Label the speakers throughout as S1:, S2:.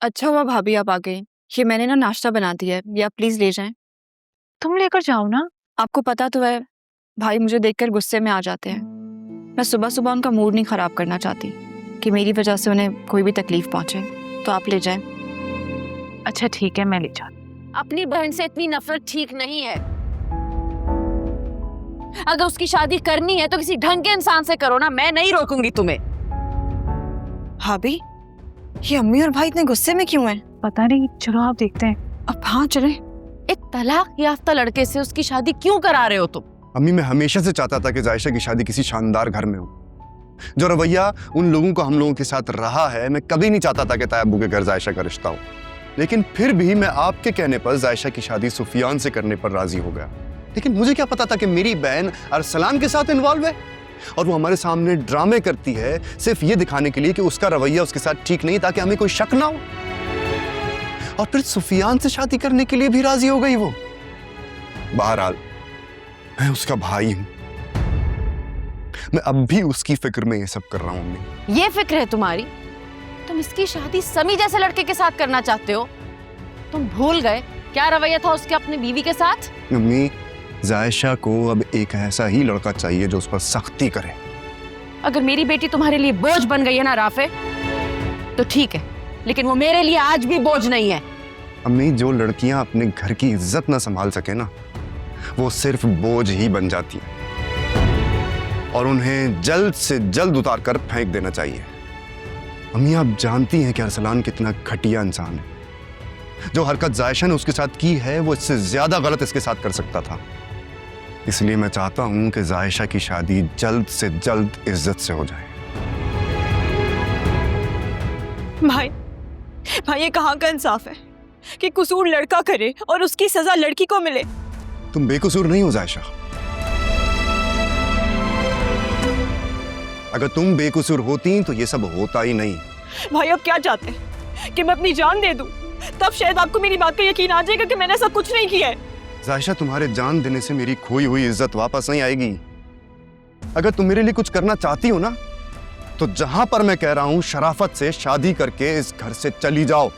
S1: अच्छा हुआ भाभी आप आ गई। ये मैंने ना नाश्ता बना दिया है, ये आप प्लीज ले जाएं।
S2: तुम लेकर जाओ ना।
S1: आपको पता तो है भाई मुझे देखकर गुस्से में आ जाते हैं। मैं सुबह सुबह उनका मूड नहीं खराब करना चाहती कि मेरी वजह से उन्हें कोई भी तकलीफ पहुंचे, तो आप ले जाएं।
S2: अच्छा ठीक है, मैं ले जाती।
S3: अपनी बहन से इतनी नफरत ठीक नहीं है। अगर उसकी शादी करनी है तो किसी ढंग के इंसान से करो ना, मैं नहीं रोकूंगी तुम्हें।
S1: भाभी ये अम्मी और भाई इतने गुस्से में क्यों हैं?
S2: पता नहीं, चलो आप देखते हैं।
S1: अब हाँ चलें।
S3: एक तलाक याफ्ता लड़के से उसकी शादी क्यों करा रहे हो तुम?
S4: अम्मी, मैं हमेशा से चाहता था कि जायशा की शादी किसी शानदार घर में हो। जो रवैया उन लोगों का हम लोगों के साथ रहा है, मैं कभी नहीं चाहता था कि तायब्बू के घर जायशा का रिश्ता हो। लेकिन फिर भी मैं आपके कहने पर जायशा की शादी सुफियान से करने पर राजी हो गया। लेकिन मुझे क्या पता था कि मेरी बहन अरसलान के साथ इन्वॉल्व है और वो हमारे सामने ड्रामे करती है सिर्फ ये दिखाने के लिए कि उसका रवैया उसके साथ ठीक नहीं, ताकि हमें कोई शक ना हो। और फिर सुफियान से शादी करने के लिए भी राजी हो गई वो। बहरहाल मैं उसका भाई हूं, मैं अब भी उसकी फिक्र में ये सब कर रहा हूं। अम्मी,
S3: ये फिक्र है तुम्हारी? तुम इसकी शादी समी जैसे लड़के के साथ करना चाहते हो। तुम भूल गए क्या रवैया था उसके अपने बीवी के साथ?
S4: अम्मी, जायशा को अब एक ऐसा ही लड़का चाहिए जो उस पर सख्ती करे।
S3: अगर मेरी बेटी तुम्हारे लिए बोझ बन गई है ना राफे, तो ठीक है, लेकिन वो मेरे लिए आज भी बोझ नहीं है।
S4: अम्मी, जो लड़कियां अपने घर की इज्जत ना संभाल सके ना, वो सिर्फ बोझ ही बन जाती हैं और उन्हें जल्द से जल्द उतार कर फेंक देना चाहिए। अम्मी, आप जानती हैं कि अरसलान कितना घटिया इंसान है। जो हरकत जायशा ने उसके साथ की है वो इससे ज्यादा गलत इसके साथ कर सकता था। इसलिए मैं चाहता हूं कि जायशा की शादी जल्द से जल्द इज्जत से हो जाए।
S1: भाई भाई ये कहाँ का इंसाफ है कि कसूर लड़का करे और उसकी सजा लड़की को मिले?
S4: तुम बेकसूर नहीं हो जायशा। अगर तुम बेकसूर होती तो ये सब होता ही नहीं।
S1: भाई अब क्या चाहते हैं कि मैं अपनी जान दे दूं? तब शायद आपको मेरी बात का यकीन आ जाएगा कि मैंने ऐसा कुछ नहीं किया है।
S4: जायशा, तुम्हारे जान देने से मेरी खोई हुई इज्जत वापस नहीं आएगी। अगर तुम मेरे लिए कुछ करना चाहती हो ना, तो जहां पर मैं कह रहा हूं शराफत से शादी करके इस घर से चली जाओ।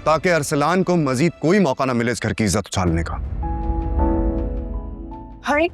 S4: ताकि अरसलान को मजीद कोई मौका ना मिले इस घर की इज्जत उछालने का।
S1: भाई